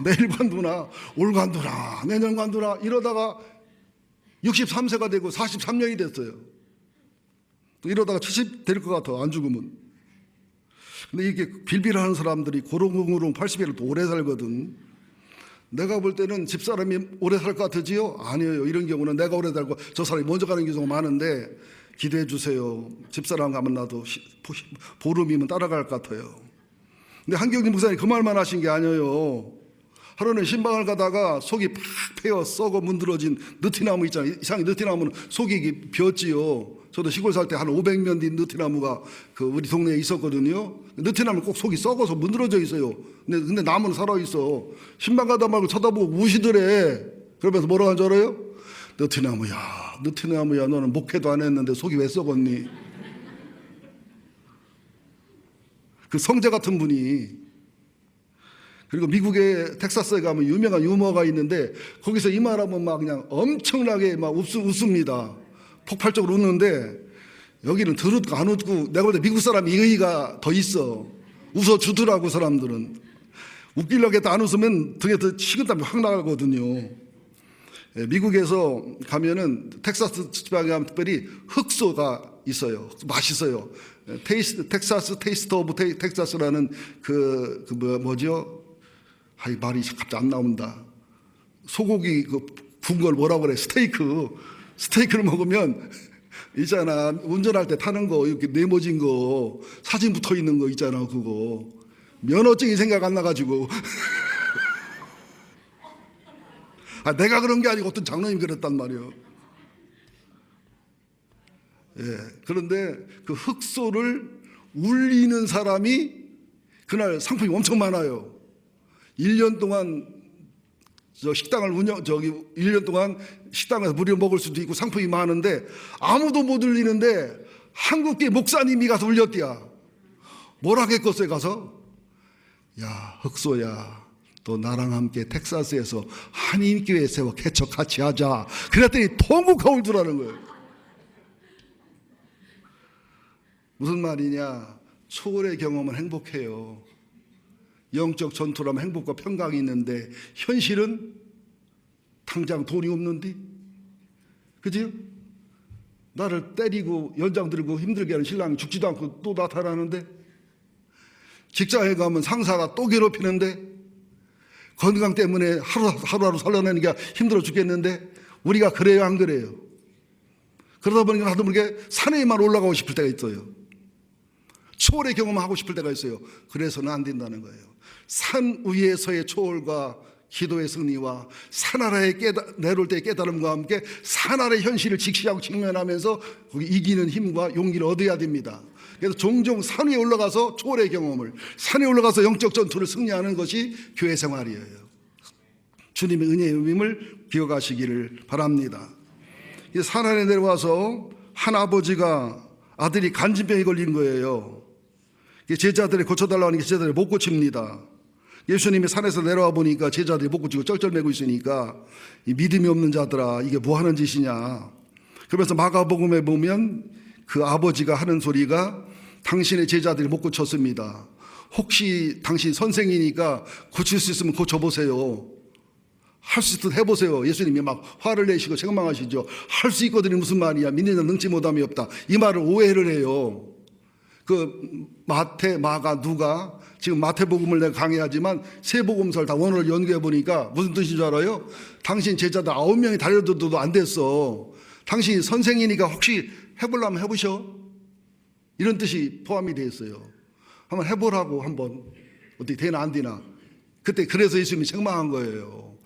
내일 관두나 올 관두나 내년 관두나 이러다가 63세가 되고 43년이 됐어요. 또 이러다가 70 될 것 같아, 안 죽으면. 근데 이게 빌빌하는 사람들이 고롱고롱 80일을 또 오래 살거든. 내가 볼 때는 집사람이 오래 살 것 같으지요? 아니에요. 이런 경우는 내가 오래 살고 저 사람이 먼저 가는 경우가 많은데 기대해 주세요. 집사람 가면 나도 보름이면 따라갈 것 같아요. 근데 한경진 목사님 그 말만 하신 게 아니에요. 하루는 신방을 가다가 속이 팍 패여 썩어 문드러진 느티나무 있잖아요. 이상하게 느티나무는 속이 비었지요. 저도 시골 살 때 한 500년 된 느티나무가 그 우리 동네에 있었거든요. 느티나무는 꼭 속이 썩어서 문드러져 있어요. 근데 나무는 살아있어. 신방 가다 말고 쳐다보고 우시더래. 그러면서 뭐라고 한 줄 알아요? 느티나무야 너는 목회도 안 했는데 속이 왜 썩었니? 그 성자 같은 분이. 그리고 미국의 텍사스에 가면 유명한 유머가 있는데 거기서 이 말하면 막 그냥 엄청나게 막 웃습니다. 폭발적으로 웃는데 여기는 들었고 안 웃고 내가 볼 때 미국 사람 예의가 더 있어. 웃어주더라고 사람들은. 웃기려고 해도 안 웃으면 등에 더 식은땀이 확 나가거든요. 미국에서 가면은 텍사스 지방에 가면 특별히 흑소가 있어요. 맛있어요. 텍사스 테이스트 오브 텍사스라는 뭐죠? 아이 말이 갑자기 안 나온다. 소고기 구운 걸 뭐라고 그래? 스테이크를 먹으면 있잖아. 운전할 때 타는 거 이렇게 네모진 거 사진 붙어 있는 거 있잖아. 그거 면허증이 생각 안 나가지고. 내가 그런 게 아니고 어떤 장로님이 그랬단 말이에요. 예. 그런데 그 흑소를 울리는 사람이 그날 상품이 엄청 많아요. 1년 동안 식당을 1년 동안 식당에서 무료로 먹을 수도 있고 상품이 많은데 아무도 못 울리는데 한국계 목사님이 가서 울렸대야. 뭐라 했겠어요 가서? 야, 흑소야. 또 나랑 함께 텍사스에서 한인교회 세워 개척 같이 하자. 그랬더니 통곡하고 울더라는 거예요. 무슨 말이냐? 초월의 경험은 행복해요. 영적 전투라면 행복과 평강이 있는데 현실은 당장 돈이 없는데, 그지? 나를 때리고 연장 들고 힘들게 하는 신랑이 죽지도 않고 또 나타나는데, 직장에 가면 상사가 또 괴롭히는데, 건강 때문에 하루하루 살려내는 게 힘들어 죽겠는데 우리가 그래요 안 그래요? 그러다 보니까 나도 모르게 산에만 올라가고 싶을 때가 있어요. 초월의 경험하고 싶을 때가 있어요. 그래서는 안 된다는 거예요. 산 위에서의 초월과 기도의 승리와 산 아래에 내려올 때의 깨달음과 함께 산 아래의 현실을 직시하고 직면하면서 거기 이기는 힘과 용기를 얻어야 됩니다. 그래서 종종 산 위에 올라가서 초월의 경험을, 산에 올라가서 영적 전투를 승리하는 것이 교회 생활이에요. 주님의 은혜의 의미를 기억하시기를 바랍니다. 산 아래 내려와서 한 아버지가 아들이 간질병에 걸린 거예요. 제자들이 고쳐달라고 하니까 제자들이 못 고칩니다. 예수님이 산에서 내려와 보니까 제자들이 못 고치고 쩔쩔매고 있으니까 이 믿음이 없는 자들아 이게 뭐 하는 짓이냐. 그러면서 마가복음에 보면 그 아버지가 하는 소리가 당신의 제자들이 못 고쳤습니다. 혹시 당신 선생이니까 고칠 수 있으면 고쳐보세요. 할 수 있도록 해보세요. 예수님이 막 화를 내시고 책망하시죠. 할 수 있거든요. 무슨 말이야. 믿는 자는 능치 못함이 없다. 이 말을 오해를 해요. 그 마태, 마가, 누가 지금 마태복음을 내가 강의하지만 세 복음서를 다 원어를 연구해 보니까 무슨 뜻인 줄 알아요? 당신 제자들 9명이 달려들어도 안 됐어. 당신 선생이니까 혹시 해보려면 해보셔. 이런 뜻이 포함이 되어 있어요. 한번 해보라고 한번. 어떻게 되나 안 되나. 그때 그래서 예수님이 책망한 거예요.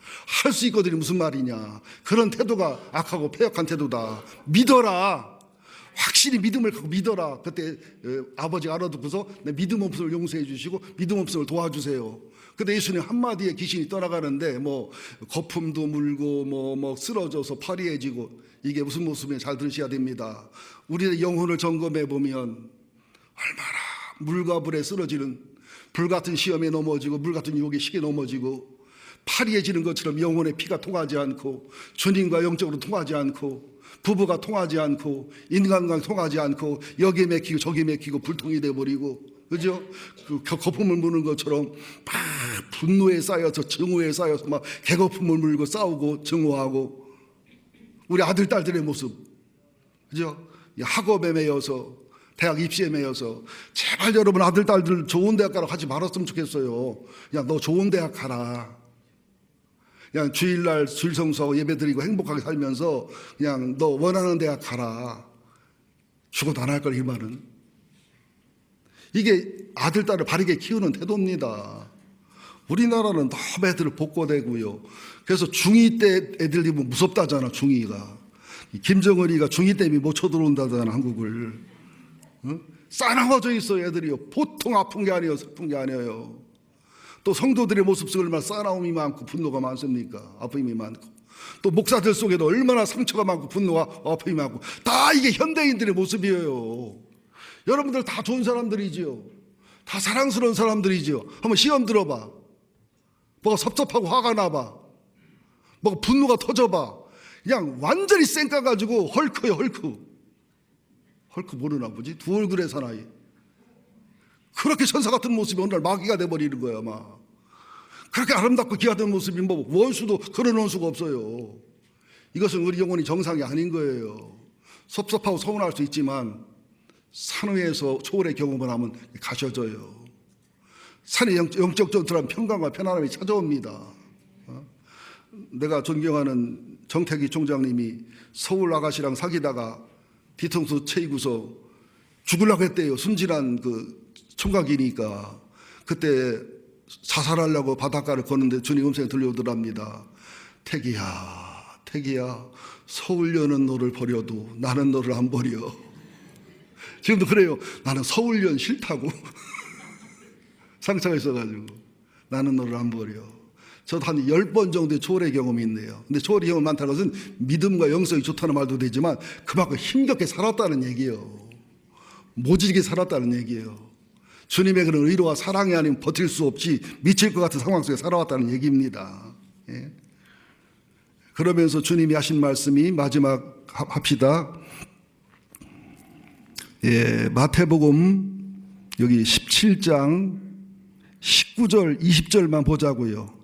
할 수 있거든요. 무슨 말이냐. 그런 태도가 악하고 패역한 태도다. 믿어라. 확실히 믿음을 갖고 믿어라. 그때 아버지가 알아듣고서 내 믿음 없음을 용서해 주시고 믿음 없음을 도와주세요. 근데 예수님 한마디에 귀신이 떠나가는데 뭐 거품도 물고 뭐 쓰러져서 파리해지고 이게 무슨 모습인지 잘 들으셔야 됩니다. 우리의 영혼을 점검해 보면 얼마나 물과 불에 쓰러지는 불같은 시험에 넘어지고 물같은 유혹에 쉽게 넘어지고 파리해지는 것처럼 영혼의 피가 통하지 않고 주님과 영적으로 통하지 않고 부부가 통하지 않고 인간과 통하지 않고 여기에 맥히고 저기에 맥히고 불통이 돼버리고 그죠? 그 거품을 무는 것처럼 막 분노에 쌓여서 증오에 쌓여서 막 개거품을 물고 싸우고 증오하고 우리 아들 딸들의 모습 그죠? 학업에 매여서 대학 입시에 매여서 제발 여러분 아들 딸들 좋은 대학 가라고 하지 말았으면 좋겠어요. 그냥 너 좋은 대학 가라. 그냥 주일날 주일 성수하고 예배 드리고 행복하게 살면서 그냥 너 원하는 대학 가라. 죽어도 안 할 걸 이 말은. 이게 아들 딸을 바르게 키우는 태도입니다. 우리나라는 너무 애들을 복고되고요. 그래서 중2 때 애들이 뭐 무섭다잖아. 중2가. 김정은이가 중2 때문에 못 쳐들어온다잖아. 한국을. 싸나워져 있어요. 애들이요. 보통 아픈 게 아니에요. 슬픈 게 아니에요. 또 성도들의 모습 속에 얼마나 싸나움이 많고 분노가 많습니까? 아픔이 많고. 또 목사들 속에도 얼마나 상처가 많고 분노와 아픔이 많고. 다 이게 현대인들의 모습이에요. 여러분들 다 좋은 사람들이지요. 다 사랑스러운 사람들이죠. 한번 시험 들어봐. 뭐가 섭섭하고 화가 나봐. 뭐가 분노가 터져봐. 그냥 완전히 쌩까가지고 헐크예요, 헐크. 헐크 모르나 보지? 두 얼굴의 사나이. 그렇게 천사 같은 모습이 오늘 마귀가 돼버리는 거야, 막. 그렇게 아름답고 귀하던 모습이 뭐 원수도 그려놓을 수가 없어요. 이것은 우리 영혼이 정상이 아닌 거예요. 섭섭하고 서운할 수 있지만 산 위에서 초월의 경험을 하면 가셔져요. 산의 영적 전투란 평강과 편안함이 찾아옵니다. 내가 존경하는 정태기 총장님이 서울 아가씨랑 사귀다가 뒤통수 채이고서 죽으려고 했대요. 순진한 그 총각이니까. 그때 자살하려고 바닷가를 걷는데 주님 음성이 들려오더랍니다. 태기야, 태기야, 서울연은 너를 버려도 나는 너를 안 버려. 지금도 그래요. 나는 서울연 싫다고. 상처가 있어가지고 나는 너를 안 버려. 저도 한 10번 정도의 초월의 경험이 있네요. 근데 초월의 경험이 많다는 것은 믿음과 영성이 좋다는 말도 되지만 그만큼 힘겹게 살았다는 얘기예요. 모질게 살았다는 얘기예요. 주님의 그런 의로와 사랑이 아니면 버틸 수 없이 미칠 것 같은 상황 속에 살아왔다는 얘기입니다. 예. 그러면서 주님이 하신 말씀이 마지막 합시다. 예, 마태복음 여기 17장 19절 20절만 보자고요.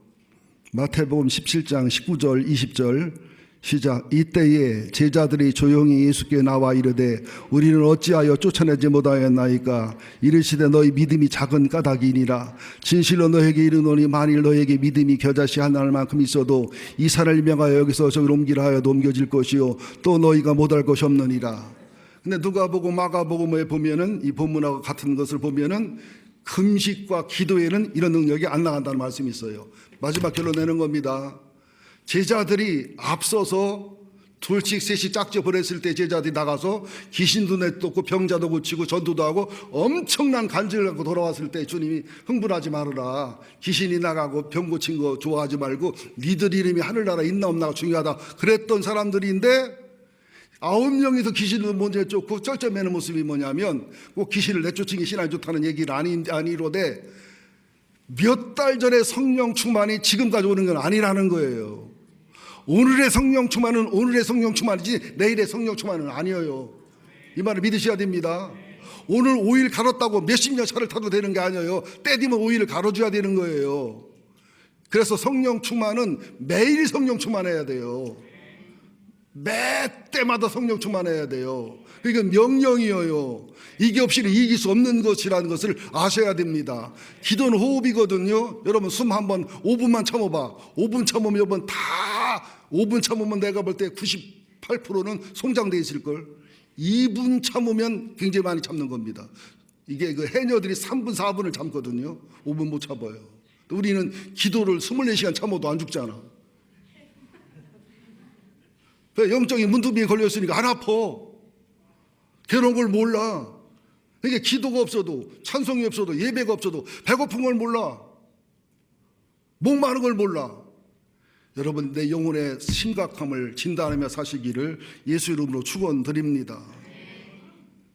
마태복음 17장 19절 20절 시작. 이때에 제자들이 조용히 예수께 나와 이르되 우리는 어찌하여 쫓아내지 못하였나이까. 이르시되 너희 믿음이 작은 까닭이니라. 진실로 너에게 이르노니 만일 너에게 믿음이 겨자씨 하나만큼 있어도 이 산을 명하여 여기서 저기로 옮기라 하여도 옮겨질 것이요 또 너희가 못할 것이 없느니라. 근데 누가복음 마가복음에 보면은 이 본문하고 같은 것을 보면은 금식과 기도에는 이런 능력이 안 나간다는 말씀이 있어요. 마지막 결론 내는 겁니다. 제자들이 앞서서 둘씩 셋이 짝져 버렸을 때 제자들이 나가서 귀신도 내쫓고 병자도 고치고 전도도 하고 엄청난 간증을 갖고 돌아왔을 때 주님이 흥분하지 말아라. 귀신이 나가고 병 고친 거 좋아하지 말고 니들 이름이 하늘나라에 있나 없나가 중요하다. 그랬던 사람들인데 9명이서 귀신을 못 내쫓고 쩔쩔매는 모습이 뭐냐면 꼭 귀신을 내쫓은 게 신앙이 좋다는 얘기를 아니로되 몇 달 전에 성령 충만이 지금까지 오는 건 아니라는 거예요. 오늘의 성령 충만은 오늘의 성령 충만이지 내일의 성령 충만은 아니에요. 이 말을 믿으셔야 됩니다. 오늘 오일 갈았다고 몇십 년 차를 타도 되는 게 아니에요. 때 되면 오일을 갈아줘야 되는 거예요. 그래서 성령 충만은 매일 성령 충만해야 돼요. 매 때마다 성령 충만해야 돼요. 이건 명령이에요. 이게 없이는 이길 수 없는 것이라는 것을 아셔야 됩니다. 기도는 호흡이거든요. 여러분 숨 한번 5분만 참아봐. 5분 참으면 여러분 다 5분 참으면 내가 볼 때 98%는 송장돼 있을걸. 2분 참으면 굉장히 많이 참는 겁니다. 이게 그 해녀들이 3분 4분을 참거든요. 5분 못 참아요. 우리는 기도를 24시간 참아도 안 죽잖아. 영적인 문두비에 걸렸으니까 안 아파. 괴로운 걸 몰라. 이게 기도가 없어도 찬송이 없어도 예배가 없어도 배고픈 걸 몰라. 목마른 걸 몰라. 여러분 내 영혼의 심각함을 진단하며 사시기를 예수 이름으로 축원드립니다.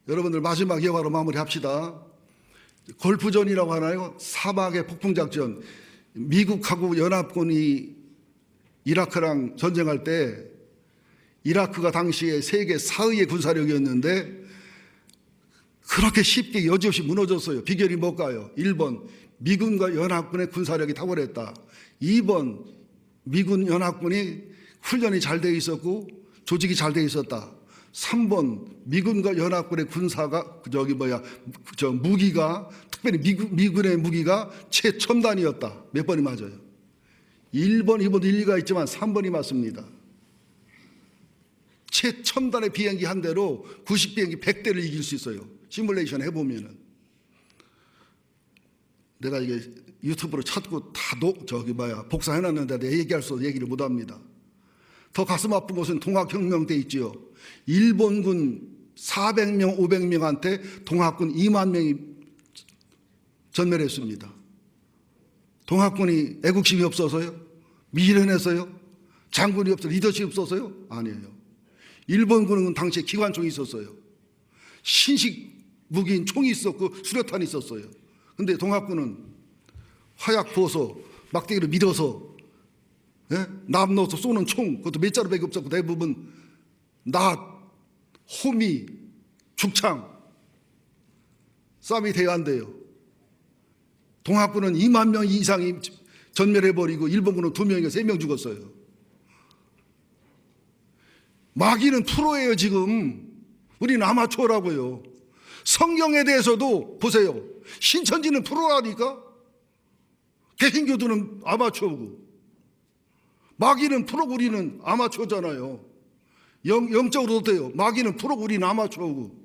여러분들 마지막 예화로 마무리합시다. 걸프전이라고 하나요? 사막의 폭풍작전. 미국하고 연합군이 이라크랑 전쟁할 때 이라크가 당시에 세계 4위의 군사력이었는데 그렇게 쉽게 여지없이 무너졌어요. 비결이 뭘까요? 1번 미군과 연합군의 군사력이 탁월했다. 2번 미군 연합군이 훈련이 잘 돼 있었고 조직이 잘 돼 있었다. 3번 미군과 연합군의 군사가 무기가 특별히 미군의 무기가 최첨단이었다. 몇 번이 맞아요? 1번, 2번 일리가 있지만 3번이 맞습니다. 최첨단의 비행기 한 대로 90비행기 100대를 이길 수 있어요. 시뮬레이션 해보면은. 내가 이게 유튜브로 찾고 다 복사해놨는데 내가 얘기할 수 없어 얘기를 못합니다. 더 가슴 아픈 것은 동학혁명 때 있지요. 일본군 400명, 500명한테 동학군 2만 명이 전멸했습니다. 동학군이 애국심이 없어서요? 미련해서요? 장군이 없어서 리더십이 없어서요? 아니에요. 일본군은 당시에 기관총이 있었어요. 신식 무기인 총이 있었고 수류탄이 있었어요. 근데 동학군은 화약 부어서 막대기로 밀어서, 예? 납 넣어서 쏘는 총, 그것도 몇 자루밖에 없었고 대부분 낫, 호미, 죽창 싸움이 돼야 한대요. 동학군은 2만 명 이상이 전멸해버리고 일본군은 2명이나 3명 죽었어요. 마귀는 프로예요. 지금 우리는 아마추어라고요. 성경에 대해서도 보세요. 신천지는 프로라니까. 개신교들은 아마추어고 마귀는 프로고 우리는 아마추어잖아요. 영적으로 어때요? 마귀는 프로고 우리는 아마추어고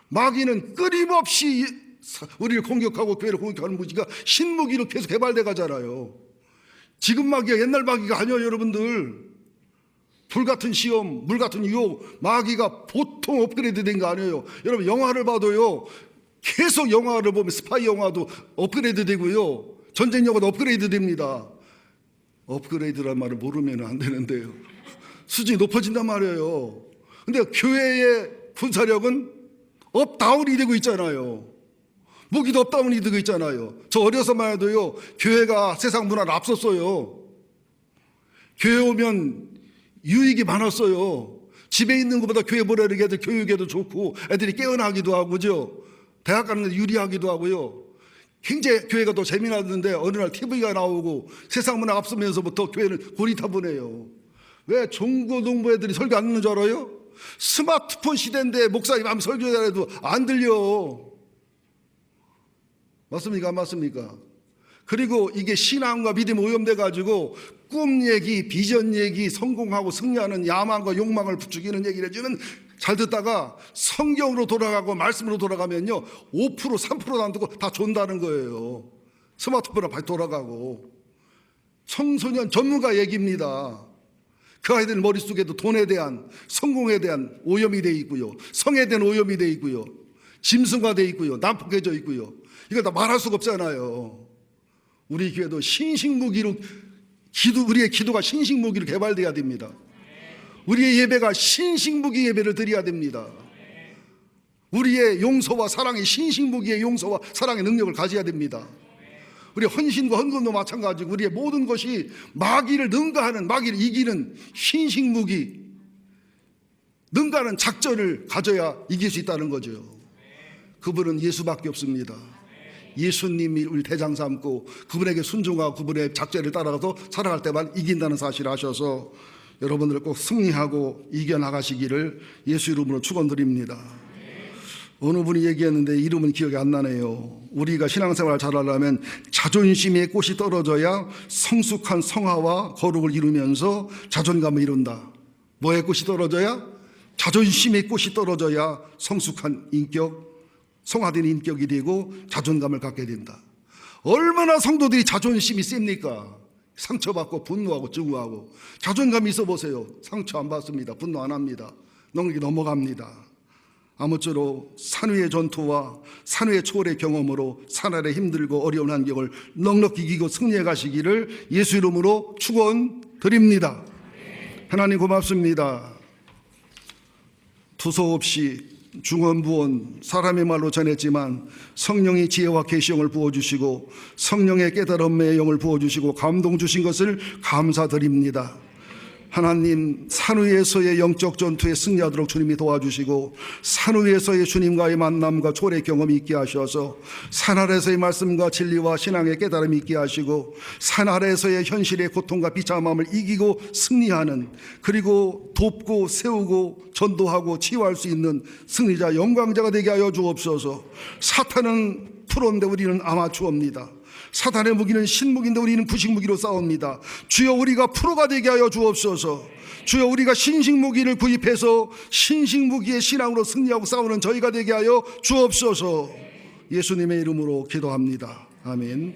마귀는 끊임없이 우리를 공격하고 교회를 공격하는 무기가 신무기로 계속 개발돼 가잖아요. 지금 마귀가 옛날 마귀가 아니에요. 여러분들 불같은 시험, 물같은 유혹, 마귀가 보통 업그레이드 된 거 아니에요. 여러분 영화를 봐도요, 계속 영화를 보면 스파이 영화도 업그레이드 되고요, 전쟁 영화도 업그레이드 됩니다. 업그레이드란 말을 모르면 안 되는데요, 수준이 높아진단 말이에요. 근데 교회의 군사력은 업다운이 되고 있잖아요. 무기도 업다운이 되고 있잖아요. 저 어려서만 해도요, 교회가 세상 문화를 앞섰어요. 교회 오면 유익이 많았어요. 집에 있는 것보다 교회 보내는 애들 교육에도 좋고 애들이 깨어나기도 하고, 그죠? 대학 가는 데 유리하기도 하고요. 굉장히 교회가 더 재미났는데 어느 날 TV가 나오고 세상 문화 앞서면서부터 교회는 고리타분해요. 왜 중고등부 애들이 설교 안 듣는 줄 알아요? 스마트폰 시대인데 목사님 아무 설교 잘해도 안 들려. 맞습니까? 안 맞습니까? 그리고 이게 신앙과 믿음이 오염돼 가지고 꿈 얘기, 비전 얘기, 성공하고 승리하는 야망과 욕망을 부추기는 얘기를 해주면 잘 듣다가 성경으로 돌아가고 말씀으로 돌아가면요 5%, 3%도 안 듣고 다 존다는 거예요. 스마트폰으로 다시 돌아가고. 청소년 전문가 얘기입니다. 그 아이들 머릿속에도 돈에 대한, 성공에 대한 오염이 돼 있고요, 성에 대한 오염이 돼 있고요, 짐승화돼 있고요, 난폭해져 있고요. 이걸 다 말할 수가 없잖아요. 우리 교회도 신식무기로 우리의 기도가 신식무기로 개발돼야 됩니다. 우리의 예배가 신식무기 예배를 드려야 됩니다. 우리의 용서와 사랑의 신식무기의 용서와 사랑의 능력을 가져야 됩니다. 우리 헌신과 헌금도 마찬가지고 우리의 모든 것이 마귀를 능가하는, 마귀를 이기는 신식무기, 능가하는 작전을 가져야 이길 수 있다는 거죠. 그분은 예수밖에 없습니다. 예수님이 우리 대장 삼고 그분에게 순종하고 그분의 작전을 따라가서 살아갈 때만 이긴다는 사실을 아셔서 여러분들 꼭 승리하고 이겨나가시기를 예수 이름으로 축원드립니다. 어느 분이 얘기했는데 이름은 기억이 안 나네요. 우리가 신앙생활을 잘하려면 자존심의 꽃이 떨어져야 성숙한 성화와 거룩을 이루면서 자존감을 이룬다. 뭐의 꽃이 떨어져야? 자존심의 꽃이 떨어져야 성숙한 인격, 성화된 인격이 되고 자존감을 갖게 된다. 얼마나 성도들이 자존심이 셉니까? 상처받고 분노하고 증오하고. 자존감이 있어 보세요. 상처 안 받습니다. 분노 안 합니다. 넘어갑니다. 아무쪼록 산위의 전투와 산위의 초월의 경험으로 산알의 힘들고 어려운 환경을 넉넉히 이기고 승리해 가시기를 예수 이름으로 축원드립니다. 하나님 고맙습니다. 두서없이 중언부언 사람의 말로 전했지만 성령이 지혜와 계시형을 부어주시고 성령의 깨달음의 영을 부어주시고 감동 주신 것을 감사드립니다. 하나님, 산 위에서의 영적 전투에 승리하도록 주님이 도와주시고 산 위에서의 주님과의 만남과 초월의 경험이 있게 하셔서 산 아래서의 말씀과 진리와 신앙의 깨달음이 있게 하시고 산 아래서의 현실의 고통과 비참함을 이기고 승리하는, 그리고 돕고 세우고 전도하고 치유할 수 있는 승리자 영광자가 되게 하여 주옵소서. 사탄은 프로인데 우리는 아마추어입니다. 사탄의 무기는 신무기인데 우리는 구식무기로 싸웁니다. 주여 우리가 프로가 되게 하여 주옵소서. 주여 우리가 신식무기를 구입해서 신식무기의 신앙으로 승리하고 싸우는 저희가 되게 하여 주옵소서. 예수님의 이름으로 기도합니다. 아멘.